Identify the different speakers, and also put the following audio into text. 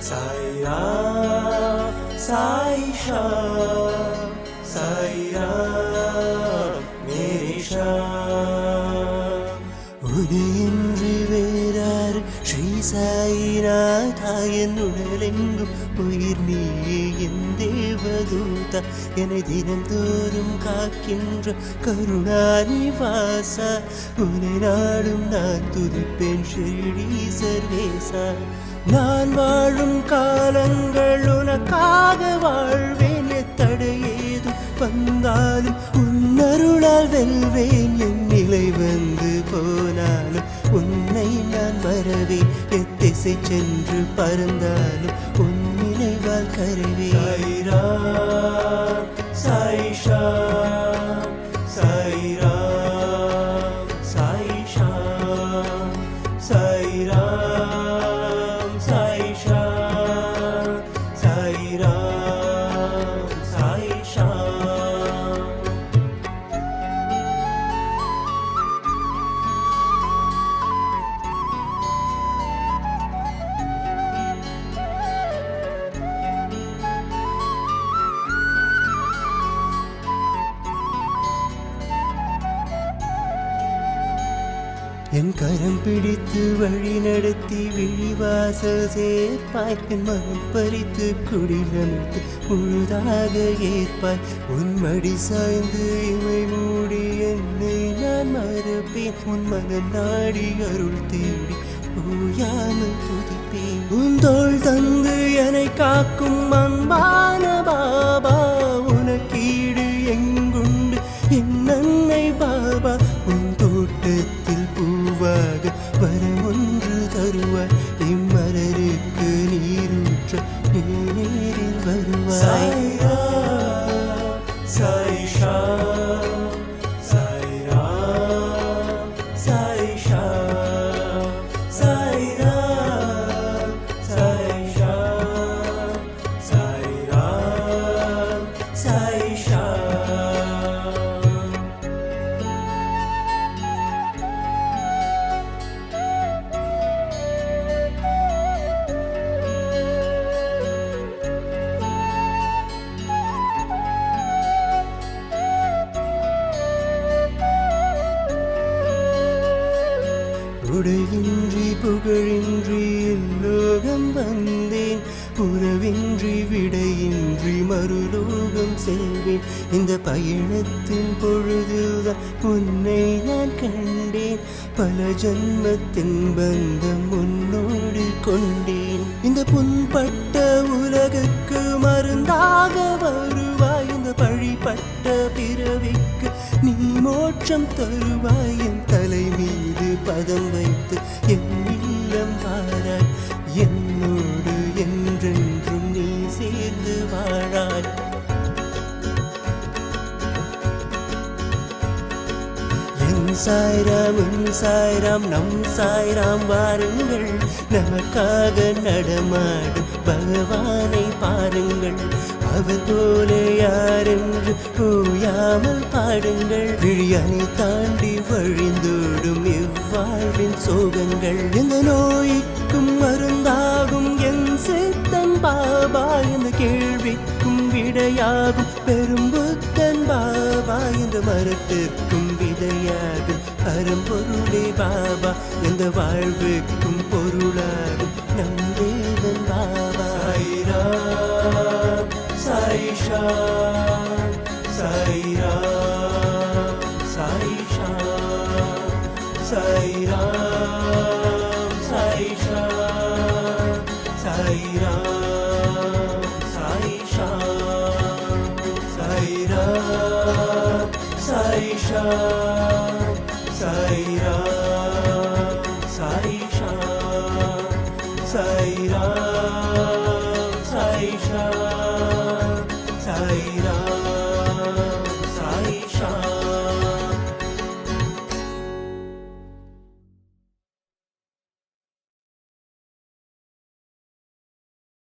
Speaker 1: சாய்ரா சாயிஷா சாய்ரா மேஷா உனையின்றி வேறார் ஸ்ரீ சாயிநாதா என் உடலெங்கும் உயிர் நீயே என் தேவதூதா என்னை தினந்தோறும் காக்கின்ற கருணாநிவாசா உன்னை நாடும் நான் துதிப்பேன் ஷிரடி சர்வேசா நான் வாழும் காலங்கள் உனக்காக வாழ்வேன் எத்தடையேது வந்தாலும் உன்னருளால் வெல்வேன் என் நிலை வந்து போனாலும் உன்னை நான் வரவேன் எத்திசை சென்று பறந்தாலும் உன் நினைவால் கருவேன் சாய்ரா சாயிஷா சாய்ரா சாயிஷா சாய்ரா சாயிஷா சாய்ரா சாயிஷா என் கரம் பிடித்து வழி நடத்தி விழிவாசல் சேர்ப்பாய் என் மனம் பறித்து குடிலமிட்டு முழுதாக ஏற்பாய் உன் மடி சாய்ந்து இமை மூடி என்னை நான் மறப்பேன் உன் மனம் நாடி அருள் தேடி ஓயாமல் துதிப்பேன் உன் தோள் தந்து என்னை காக்கும் அன்பான பாபா உனக்கீடு எங்குண்டு என் அன்னை பாபா உன் தோட்டத்தில் பூவாக வரம் ஒன்று தருவாய் இம்மலருக்கு நீரூற்ற நீ நேரில் வருவாய் சாய்ரா சாயிஷா சாய்ரா சாயிஷா சாய்ரா சாயிஷா சாய்ரா சாயிஷா உடையின்றி புகழின்றி லோகம் வந்தேன் உறவின்றி விடையின்றி மறுலோகம் செல்வேன் இந்த பயணத்தின் பொழுதுதான் உன்னை நான் கண்டேன் பல ஜன்மத்தின் பந்தம் உன்னோடு கொண்டேன் இந்த புண்பட்ட உலகுக்கு மருந்தாக வருவாய் இந்த பழிப்பட்ட பிறவிக்கு நீ மோட்சம் தருவாய் என் தலை மீது பதம் வைத்து என் இல்லம் வாராய் என்னோடு என்றென்றும் நீ சேர்ந்து வாழாய் என் சாய்ராம் உன் சாய்ராம் நம் சாய்ராம் வாருங்கள் நமக்காக நடமாடும் பகவானை பாருங்கள் அவர் போல யாரென்று ஓயாமல் பாடுங்கள் விழியனை தாண்டி வழிந்தோடும் இவ்வாழ்வின் சோகங்கள் எந்த நோய்க்கும் மருந்தாகும் என் சித்தன் பாபா எந்த கேள்விக்கும் விடையாகும் பெரும் புத்தன் பாபா எந்த மரத்திற்கும் விதையாகும் பரம்பொருளே பாபா எந்த வாழ்வுக்கும் பொருளாகும் நம் தேவன் பாபா சாய்ரா சாயிஷா சாய்ரா சாயிஷா சாய்ரா சாயிஷா சாய்ரா சாயிஷா சாய்ரா சாயிஷா சாய்ரா சாயிஷா சாய்ரா சாயிஷா சாய்